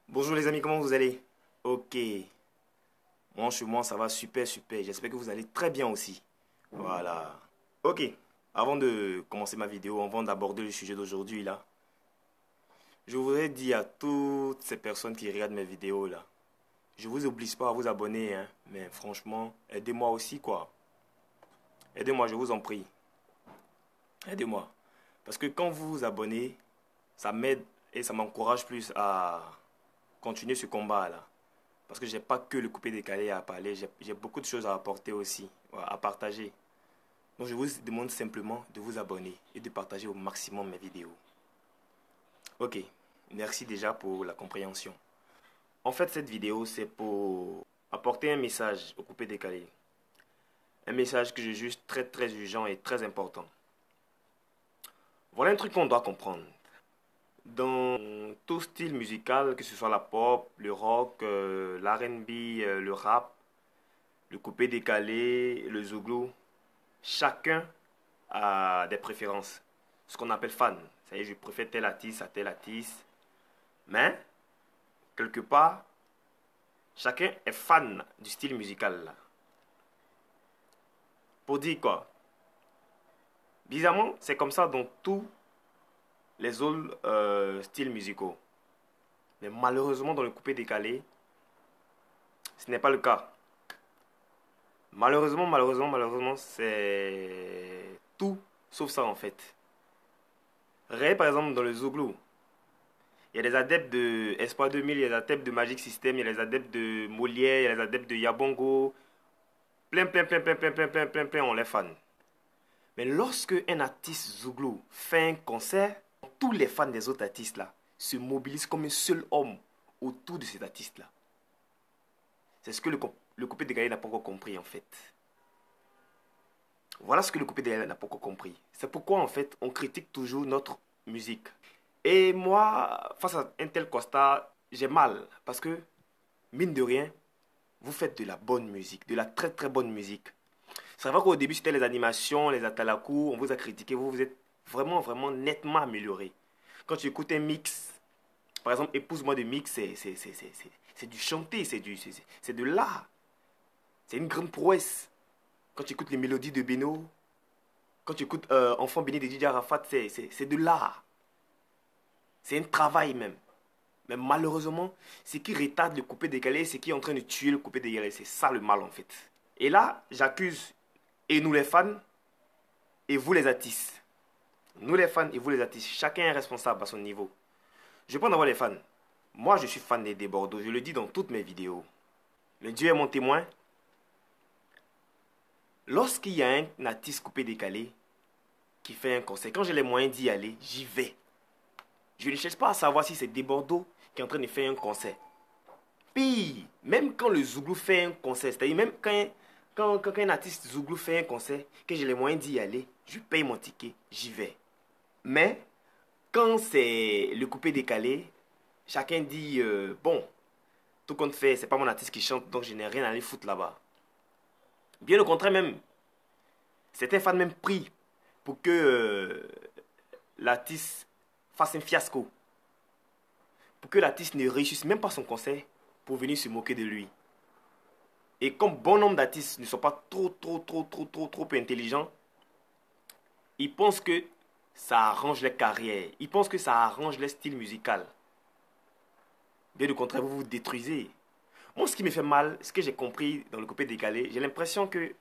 Bonjour les amis, comment vous allez? Ok, moi chez moi ça va super super, j'espère que vous allez très bien aussi. Voilà. Ok, avant de commencer ma vidéo, avant d'aborder le sujet d'aujourd'hui là, je voudrais dire à toutes ces personnes qui regardent mes vidéos là, je vous oblige pas à vous abonner, hein, mais franchement, aidez-moi aussi quoi. Aidez-moi, je vous en prie. Aidez-moi. Parce que quand vous vous abonnez, ça m'aide et ça m'encourage plus à continuer ce combat là. Parce que j'ai pas que le coupé décalé à parler, j'ai beaucoup de choses à apporter aussi, à partager. Donc je vous demande simplement de vous abonner et de partager au maximum mes vidéos. Ok, merci déjà pour la compréhension. En fait, cette vidéo, c'est pour apporter un message au coupé décalé. Un message que je juge très très urgent et très important. Voilà un truc qu'on doit comprendre. Dans tout style musical, que ce soit la pop, le rock, l'R&B, le rap, le coupé décalé, le zouglou, chacun a des préférences. Ce qu'on appelle fan. Ça y est, je préfère tel artiste à tel artiste. Mais, quelque part, chacun est fan du style musical là. Pour dire quoi? Bizarrement, c'est comme ça dans tous les autres styles musicaux. Mais malheureusement, dans le coupé décalé, ce n'est pas le cas. Malheureusement, c'est tout sauf ça en fait. Regardez par exemple dans le zouglou. Il y a des adeptes de Espoir 2000, il y a des adeptes de Magic System, il y a des adeptes de Molière, il y a des adeptes de Yabongo. Plein, on les fans. Mais lorsque un artiste zouglou fait un concert, tous les fans des autres artistes là se mobilisent comme un seul homme autour de cet artiste là. C'est ce que le coupé décalé n'a pas encore compris en fait. Voilà ce que le coupé décalé n'a pas encore compris. C'est pourquoi en fait on critique toujours notre musique. Et moi, face à un tel constat, j'ai mal. Parce que, mine de rien, vous faites de la bonne musique, de la très très bonne musique. C'est vrai qu'au début c'était les animations, les atalakou, on vous a critiqué, vous vous êtes vraiment nettement amélioré. Quand tu écoutes un mix, par exemple Épouse-moi de mix, c'est du chanté, c'est de l'art. C'est une grande prouesse. Quand tu écoutes les mélodies de Beno, quand tu écoutes Enfant béni de Didier Arafat, c'est de l'art. C'est un travail même. Mais malheureusement, ce qui retarde le coupé décalé, c'est qui est en train de tuer le coupé décalé. C'est ça le mal en fait. Et là, j'accuse et nous les fans et vous les artistes. Nous les fans et vous les artistes. Chacun est responsable à son niveau. Je vais prendre d'abord les fans. Moi, je suis fan des Bordeaux. Je le dis dans toutes mes vidéos. Le Dieu est mon témoin. Lorsqu'il y a un artiste coupé décalé qui fait un concert, quand j'ai les moyens d'y aller, j'y vais. Je ne cherche pas à savoir si c'est des Bordeaux qui est en train de faire un concert. Puis, même quand le Zouglou fait un concert, c'est-à-dire même quand un artiste Zouglou fait un concert, que j'ai les moyens d'y aller, je paye mon ticket, j'y vais. Mais, quand c'est le coupé décalé, chacun dit, bon, tout compte fait, c'est pas mon artiste qui chante, donc je n'ai rien à aller foutre là-bas. Bien au contraire même, certains fans même prient pour que l'artiste fasse un fiasco. Pour que l'artiste ne réussisse même pas son concert pour venir se moquer de lui. Et comme bon nombre d'artistes ne sont pas trop intelligents, ils pensent que ça arrange les carrières. Ils pensent que ça arrange les styles musicaux. Bien au contraire, vous vous détruisez. Moi, ce qui me fait mal, ce que j'ai compris dans le coupé décalé, j'ai l'impression que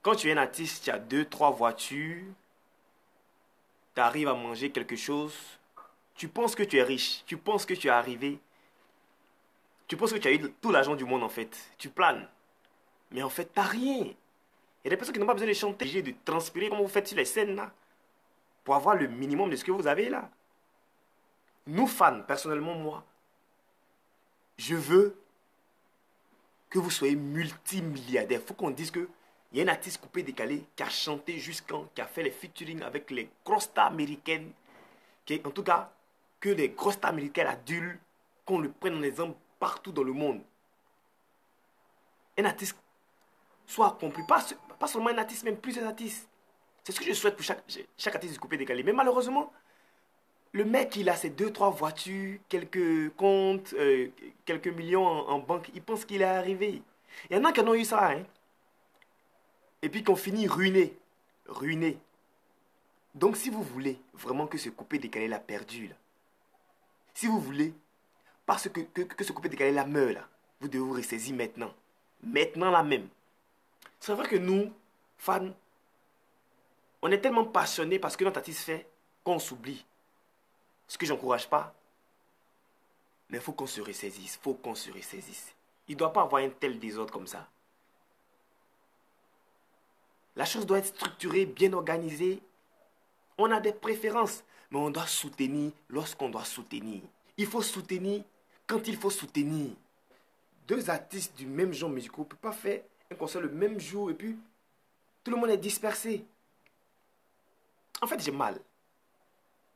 quand tu es un artiste, tu as 2, 3 voitures, tu arrives à manger quelque chose, tu penses que tu es riche, tu penses que tu es arrivé, tu penses que tu as eu tout l'argent du monde en fait, tu planes. Mais en fait, tu n'as rien. Il y a des personnes qui n'ont pas besoin de chanter, de transpirer comme vous faites sur les scènes là, pour avoir le minimum de ce que vous avez là. Nous fans, personnellement moi, je veux que vous soyez multimilliardaire. Il faut qu'on dise que il y a un artiste coupé décalé qui a chanté jusqu'en, qui a fait les featuring avec les grosses stars américaines, qui, en tout cas, que les grosses stars américaines adultes qu'on le prenne en exemple partout dans le monde. Un artiste soit accompli, pas seulement un artiste, même plusieurs artistes. C'est ce que je souhaite pour chaque artiste du coupé décalé. Mais malheureusement, le mec, il a ses 2-3 voitures, quelques comptes, quelques millions en banque. Il pense qu'il est arrivé. Il y en a qui en ont eu ça, hein. Et puis qu'on finit ruiné. Ruiné. Donc si vous voulez vraiment que ce coupé décalé l'a perdu, là, si vous voulez, parce que ce coupé décalé là meurt, là, vous devez vous ressaisir maintenant. Maintenant là même. C'est vrai que nous, fans, on est tellement passionnés parce que notre artiste fait qu'on s'oublie. Ce que j'encourage pas. Mais il faut qu'on se ressaisisse. Il faut qu'on se ressaisisse. Il ne doit pas avoir un tel désordre comme ça. La chose doit être structurée, bien organisée. On a des préférences, mais on doit soutenir lorsqu'on doit soutenir. Il faut soutenir quand il faut soutenir. Deux artistes du même genre musical ne peuvent pas faire un concert le même jour et puis tout le monde est dispersé. En fait, j'ai mal.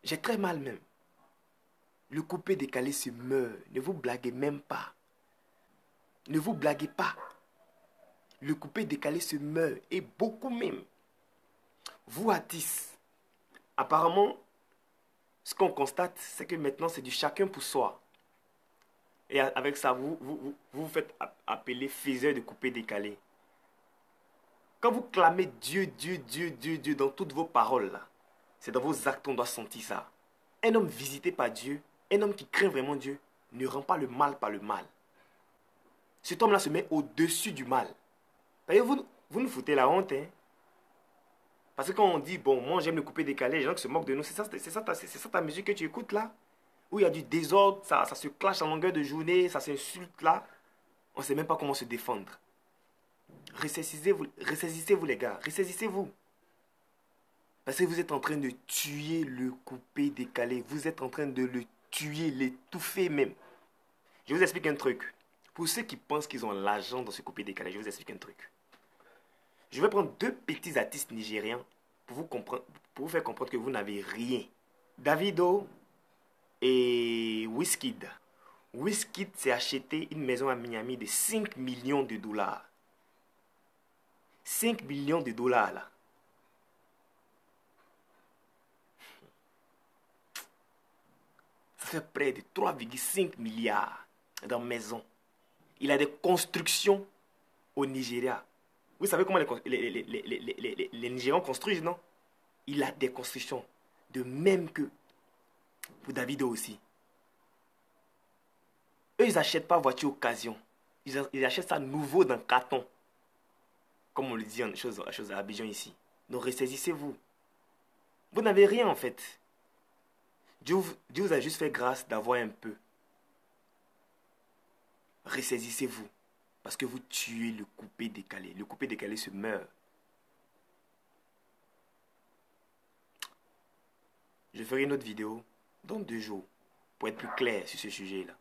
J'ai très mal même. Le coupé décalé se meurt. Ne vous blaguez même pas. Ne vous blaguez pas. Le coupé décalé se meurt. Et beaucoup même. Vous, artistes, apparemment, ce qu'on constate, c'est que maintenant, c'est du chacun pour soi. Et avec ça, vous faites appeler faiseur de coupé décalé. Quand vous clamez Dieu, Dieu, Dieu, Dieu, Dieu dans toutes vos paroles, là, c'est dans vos actes qu'on doit sentir ça. Un homme visité par Dieu, un homme qui craint vraiment Dieu, ne rend pas le mal par le mal. Cet homme-là se met au-dessus du mal. Vous nous foutez la honte, hein. Parce que quand on dit, bon, moi j'aime le coupé décalé, les gens qui se moquent de nous, c'est ça ta musique que tu écoutes là? Où il y a du désordre, ça se clash en longueur de journée, ça s'insulte là. On ne sait même pas comment se défendre. Ressaisissez-vous les gars, ressaisissez-vous. Parce que vous êtes en train de tuer le coupé décalé. Vous êtes en train de le tuer, l'étouffer même. Je vous explique un truc. Pour ceux qui pensent qu'ils ont l'argent dans ce coupé décalé, je vous explique un truc. Je vais prendre deux petits artistes nigérians pour vous faire comprendre que vous n'avez rien. Davido et Wizkid. Wizkid s'est acheté une maison à Miami de 5 millions de dollars. 5 millions de dollars là. Ça fait près de 3,5 milliards dans maison. Il a des constructions au Nigeria. Vous savez comment les Nigérians construisent, non? Il a des constructions. De même que pour Davido aussi. Eux, ils n'achètent pas voiture occasion. Ils achètent ça nouveau dans carton. Comme on le dit en chose à Abidjan ici. Donc ressaisissez-vous. Vous n'avez rien en fait. Dieu vous a juste fait grâce d'avoir un peu. Ressaisissez-vous. Parce que vous tuez le coupé décalé. Le coupé décalé se meurt. Je ferai une autre vidéo dans 2 jours pour être plus clair sur ce sujet-là.